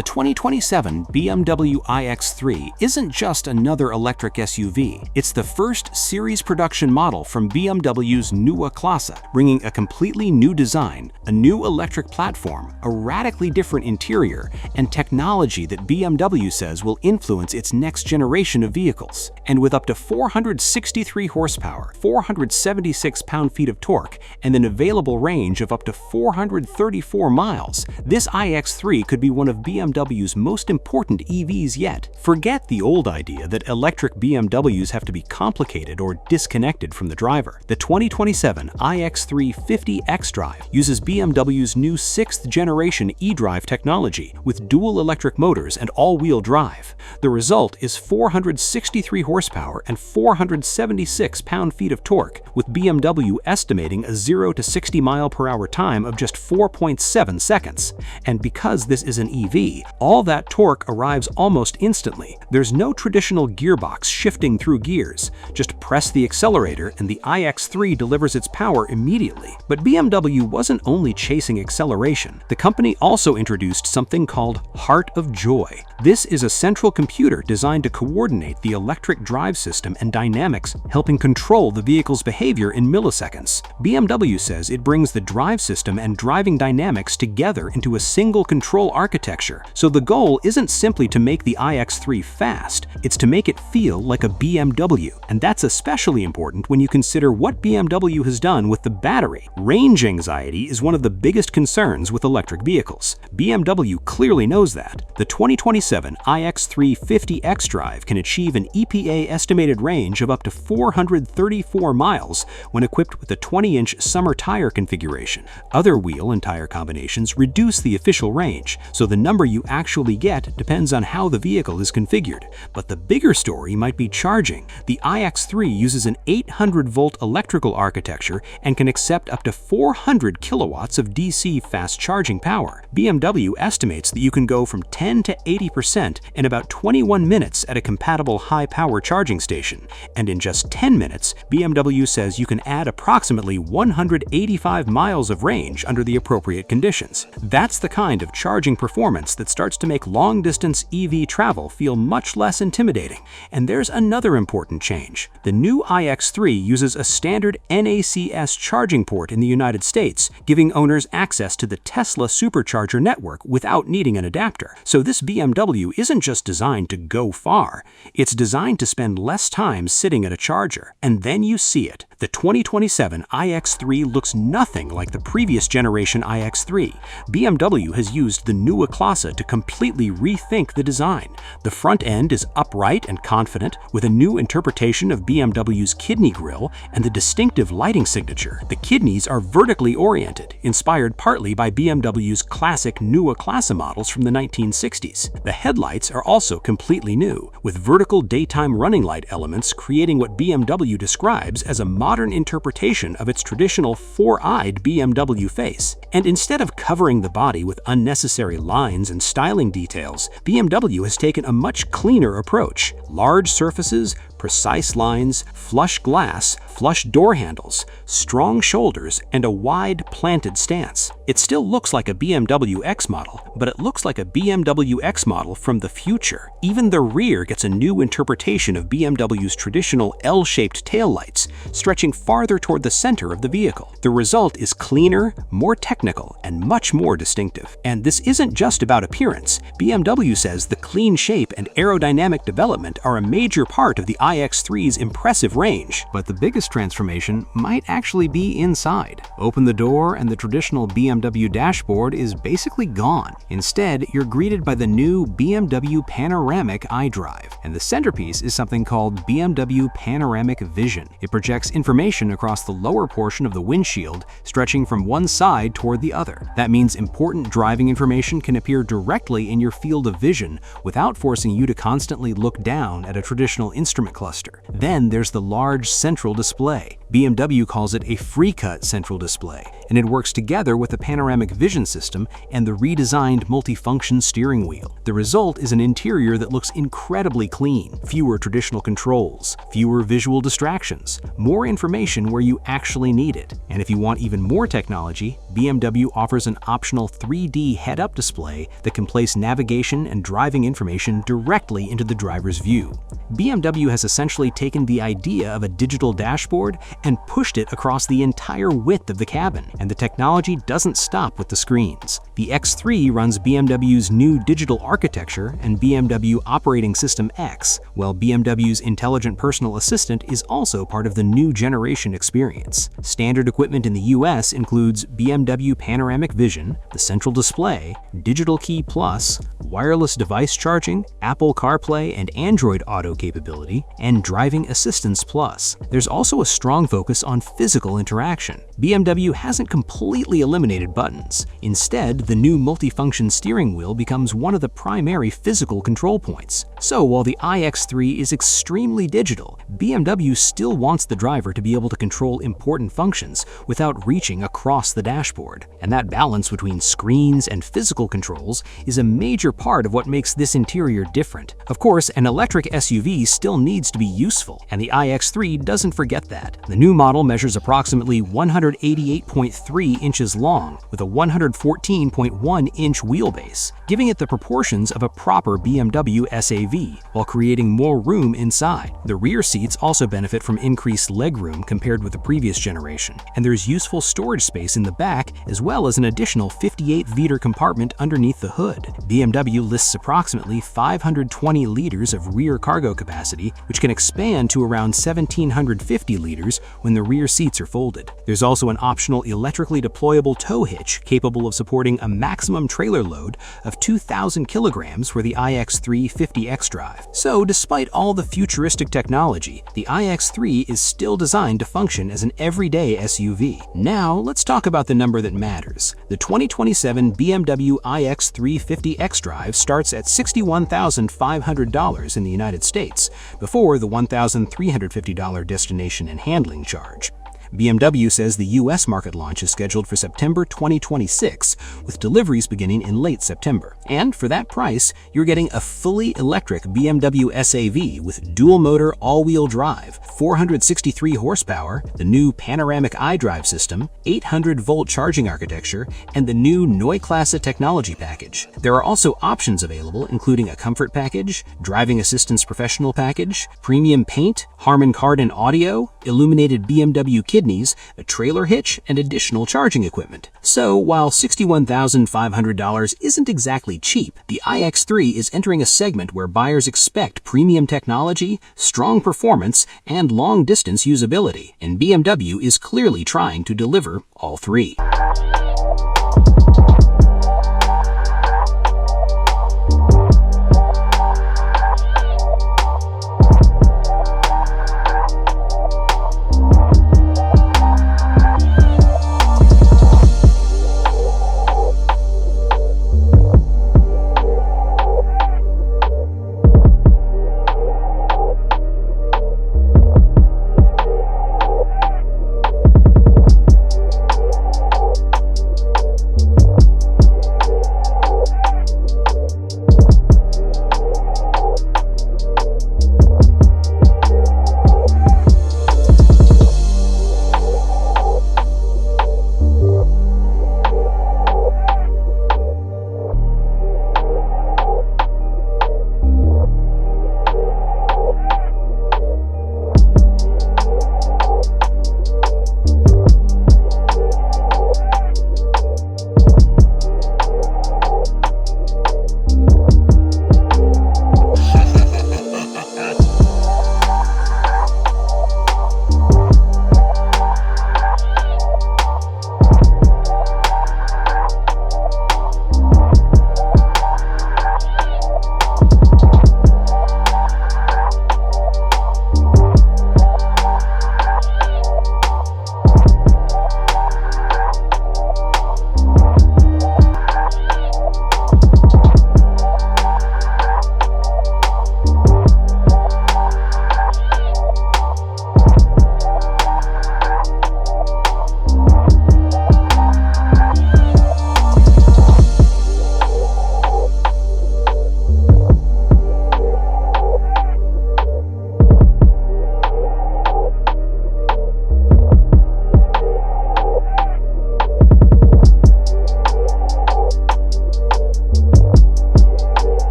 The 2027 BMW iX3 isn't just another electric SUV. It's the first series production model from BMW's Neue Klasse, bringing a completely new design, a new electric platform, a radically different interior, and technology that BMW says will influence its next generation of vehicles. And with up to 463 horsepower, 476 pound-feet of torque, and an available range of up to 434 miles, this iX3 could be one of BMW's most important EVs yet. Forget the old idea that electric BMWs have to be complicated or disconnected from the driver. The 2027 iX3 50 xDrive uses BMW's new 6th generation eDrive technology with dual electric motors and all-wheel drive. The result is 463 horsepower and 476 pound-feet of torque, with BMW estimating a 0 to 60 mile/hour time of just 4.7 seconds. And because this is an EV, all that torque arrives almost instantly. There's no traditional gearbox shifting through gears. Just press the accelerator and the iX3 delivers its power immediately. But BMW wasn't only chasing acceleration. The company also introduced something called Heart of Joy. This is a central computer designed to coordinate the electric drive system and dynamics, helping control the vehicle's behavior in milliseconds. BMW says it brings the drive system and driving dynamics together into a single control architecture. So the goal isn't simply to make the iX3 fast, it's to make it feel like a BMW. And that's especially important when you consider what BMW has done with the battery. Range anxiety is one of the biggest concerns with electric vehicles. BMW clearly knows that. The 2027 iX3 50 xDrive can achieve an EPA-estimated range of up to 434 miles when equipped with a 20-inch summer tire configuration. Other wheel and tire combinations reduce the official range, so the number you actually get depends on how the vehicle is configured. But the bigger story might be charging. The iX3 uses an 800-volt electrical architecture and can accept up to 400 kilowatts of DC fast charging power. BMW estimates that you can go from 10 to 80% in about 21 minutes at a compatible high-power charging station. And in just 10 minutes, BMW says you can add approximately 185 miles of range under the appropriate conditions. That's the kind of charging performance that starts to make long-distance EV travel feel much less intimidating. And there's another important change. The new iX3 uses a standard NACS charging port in the United States, giving owners access to the Tesla supercharger network without needing an adapter. So this BMW isn't just designed to go far, it's designed to spend less time sitting at a charger. And then you see it. The 2027 iX3 looks nothing like the previous generation iX3. BMW has used the Neue Klasse to completely rethink the design. The front end is upright and confident, with a new interpretation of BMW's kidney grille and the distinctive lighting signature. The kidneys are vertically oriented, inspired partly by BMW's classic Neue Klasse models from the 1960s. The headlights are also completely new, with vertical daytime running light elements creating what BMW describes as a modern interpretation of its traditional four-eyed BMW face. And instead of covering the body with unnecessary lines and styling details, BMW has taken a much cleaner approach. Large surfaces, precise lines, flush glass, flush door handles, strong shoulders, and a wide planted stance. It still looks like a BMW X model, but it looks like a BMW X model from the future. Even the rear gets a new interpretation of BMW's traditional L-shaped taillights, stretching farther toward the center of the vehicle. The result is cleaner, more technical, and much more distinctive. And this isn't just about appearance. BMW says the clean shape and aerodynamic development are a major part of the iX3's impressive range. But the biggest transformation might actually be inside. Open the door and the traditional BMW dashboard is basically gone. Instead, you're greeted by the new BMW Panoramic iDrive. And the centerpiece is something called BMW Panoramic Vision. It projects information across the lower portion of the windshield, stretching from one side toward the other. That means important driving information can appear directly in your field of vision without forcing you to constantly look down at a traditional instrument cluster. Then there's the large central display display. BMW calls it a free-cut central display, and it works together with the panoramic vision system and the redesigned multifunction steering wheel. The result is an interior that looks incredibly clean, fewer traditional controls, fewer visual distractions, more information where you actually need it. And if you want even more technology, BMW offers an optional 3D head-up display that can place navigation and driving information directly into the driver's view. BMW has essentially taken the idea of a digital dashboard and pushed it across the entire width of the cabin, and the technology doesn't stop with the screens. The X3 runs BMW's new digital architecture and BMW operating system X, while BMW's intelligent personal assistant is also part of the new generation experience. Standard equipment in the US includes BMW Panoramic Vision, the central display, Digital Key Plus, wireless device charging, Apple CarPlay and Android Auto capability, and Driving Assistance Plus. There's also a strong focus on physical interaction. BMW hasn't completely eliminated buttons. Instead, the new multifunction steering wheel becomes one of the primary physical control points. So while the iX3 is extremely digital, BMW still wants the driver to be able to control important functions without reaching across the dashboard. And that balance between screens and physical controls is a major part of what makes this interior different. Of course, an electric SUV still needs to be useful, and the iX3 doesn't forget that. The new model measures approximately 188.3 inches long with a 114.1-inch wheelbase, giving it the proportions of a proper BMW SAV, while creating more room inside. The rear seats also benefit from increased legroom compared with the previous generation, and there's useful storage space in the back as well as an additional 58-liter compartment underneath the hood. BMW lists approximately 520 liters of rear cargo capacity, which can expand to around 1,750 liters when the rear seats are folded. There's also an optional electrically deployable tow hitch capable of supporting a maximum trailer load of 2,000 kilograms for the iX3 50 xDrive. So despite all the futuristic technology, the iX3 is still designed to function as an everyday SUV. Now let's talk about the number that matters. The 2027 BMW iX3 50 xDrive starts at $61,500 in the United States, before the $1,350 destination and handling charge. BMW says the US market launch is scheduled for September 2026, with deliveries beginning in late September. And for that price, you're getting a fully electric BMW SAV with dual-motor all-wheel drive, 463 horsepower, the new panoramic iDrive system, 800-volt charging architecture, and the new Neue Klasse technology package. There are also options available, including a comfort package, driving assistance professional package, premium paint, Harman Kardon audio, illuminated BMW kidneys, a trailer hitch, and additional charging equipment. So while $61,500 isn't exactly cheap, the iX3 is entering a segment where buyers expect premium technology, strong performance, and long-distance usability, and BMW is clearly trying to deliver all three.